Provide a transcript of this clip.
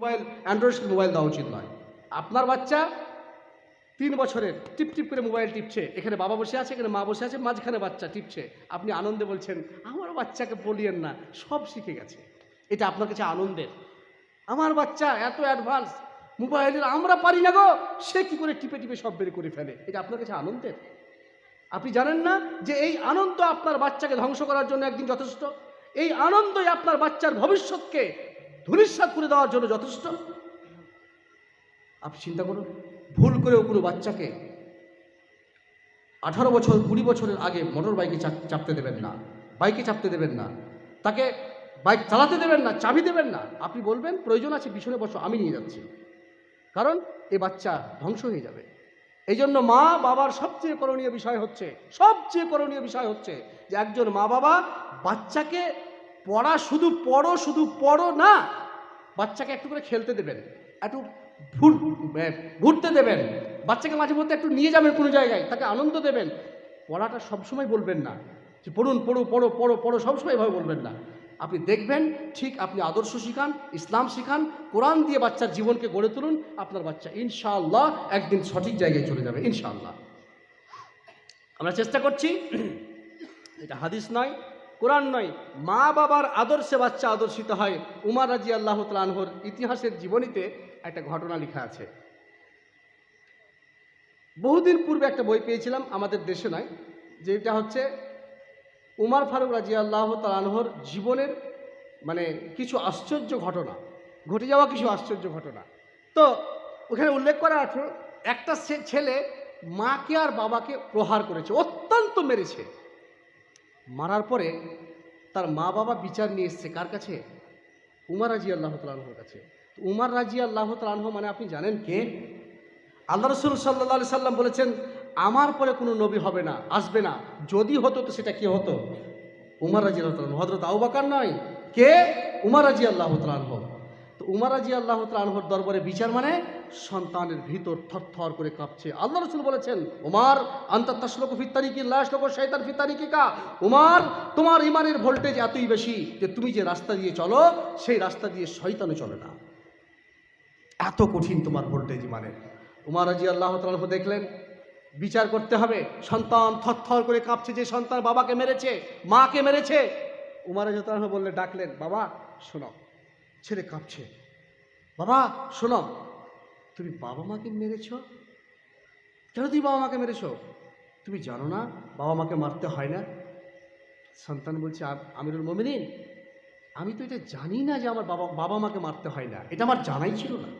Mobile, Android mobile দেওয়া উচিত নয়। আপনার বাচ্চা 3 বছরের টিপ টিপ করে মোবাইল টিপছে, এখানে বাবা বসে আছে, এখানে মা বসে আছে, মাঝখানে বাচ্চা টিপছে, আপনি আনন্দে বলছেন আমার বাচ্চাকে বলিয়েন না, সব শিখে গেছে। এটা আপনার কাছে আনন্দের। আমার বাচ্চা এত অ্যাডভান্স মোবাইলের, আমরা পারি না গো, সে কি করে টিপে টিপে সব বের করে ফেলে। এটা আপনার কাছে আনন্দের। আপনি জানেন না যে এই আনন্দ আপনার বাচ্চাকে ধ্বংস করার জন্য একদিন যথেষ্ট? এই আনন্দই আপনার বাচ্চার ভবিষ্যৎকে ধূলিসাৎ করে দেওয়ার জন্য যথেষ্ট। আপনি চিন্তা করুন, ভুল করেও কোনো বাচ্চাকে 18 বছর 20 বছরের আগে মোটর বাইকে চাপতে দেবেন না, বাইকে চাপতে দেবেন না, তাকে বাইক চালাতে দেবেন না, চাবি দেবেন না। আপনি বলবেন প্রয়োজন আছে পিছনে বসো, আমি নিয়ে যাচ্ছি, কারণ এ বাচ্চা ধ্বংস হয়ে যাবে। এই জন্য মা বাবার সবচেয়ে করণীয় বিষয় হচ্ছে যে একজন মা বাবা বাচ্চাকে শুধু পড়ো না, বাচ্চাকে একটু করে খেলতে দেবেন, একটু ঘুরতে দেবেন, বাচ্চাকে মাঝে মধ্যে একটু নিয়ে যাবেন কোনো জায়গায়, তাকে আনন্দ দেবেন। পড়াটা সবসময় বলবেন না যে পড়ুন, পড়ো, সবসময় এভাবে বলবেন না। আপনি দেখবেন ঠিক আপনি আদর্শ শিখান, ইসলাম শিখান, কোরআন দিয়ে বাচ্চার জীবনকে গড়ে তুলুন, আপনার বাচ্চা ইনশাআল্লাহ একদিন সঠিক জায়গায় চলে যাবে ইনশাআল্লাহ। আমরা চেষ্টা করছি, এটা হাদিস নয়, কোরআন নয়, মা বাবার আদর্শে বাচ্চা আদর্শিত হয়। উমর রাদিয়াল্লাহু তাআলা আনহুর ইতিহাসের জীবনীতে একটা ঘটনা লেখা আছে। বহুদিন পূর্বে একটা বই পেয়েছিলাম, আমাদের দেশে নয়, যেটা হচ্ছে উমর ফারুক রাদিয়াল্লাহু তাআলা আনহুর জীবনের কিছু আশ্চর্য ঘটনা, ঘটে যাওয়া কিছু আশ্চর্য ঘটনা। তো ওখানে উল্লেখ করা আছে, একটা ছেলে মাকে আর বাবাকে প্রহার করেছে, অত্যন্ত মেরেছে। মারার পরে তার মা বাবা বিচার নিয়ে এসছে কার কাছে? উমর রাদিয়াল্লাহু তাআলা আনহুর কাছে। উমর রাদিয়াল্লাহু তাআলা আনহু আপনি জানেন কে? আল্লাহ রাসূল সাল্লাল্লাহু আলাইহি সাল্লাম বলেছেন, আমার পরে কোনো নবী হবে না, আসবে না, যদি হতো তো সেটা কে হতো? উমর রাদিয়াল্লাহু তাআলা আনহু, হযরত আবু বকর নয়। কে? উমর রাদিয়াল্লাহু তাআলা আনহু। তো উমর রাদিয়াল্লাহু তাআলা আনহুর দরবারে বিচার সন্তানের ভিতর থরথর করে কাঁপছে। আল্লাহ রাসূল বলেছেন, উমর আনতা তাসলুকু ফিত তারিকি লা ইয়াসলুকু শাইতান ফিত তারিকিকা। উমর, তোমার ঈমানের ভোল্টেজ এতই বেশি যে তুমি যে রাস্তা দিয়ে চলো সেই রাস্তা দিয়ে শয়তানও চলে না, এত কঠিন তোমার ভোল্টেজ ঈমানের। উমর রাদিয়াল্লাহু তাআলা আনহু দেখলেন বিচার করতে হবে, সন্তান থরথর করে কাঁপছে, যে সন্তান বাবাকে মেরেছে, মাকে মেরেছে। উমর রাদিয়াল্লাহু তাআলা আনহু ডাকলেন, বাবা শোনো, ছেলে কাঁপছে, বাবা শোনো, তুমি বাবা মাকে মেরেছ? কেন তুমি বাবা মাকে মেরেছ? তুমি জানো না বাবা মাকে মারতে হয় না? সন্তান বলছে, আমিরুল মুমিনিন, আমি তো এটা জানি না যে আমার বাবা মাকে মারতে হয় না, এটা আমার জানাই ছিল না।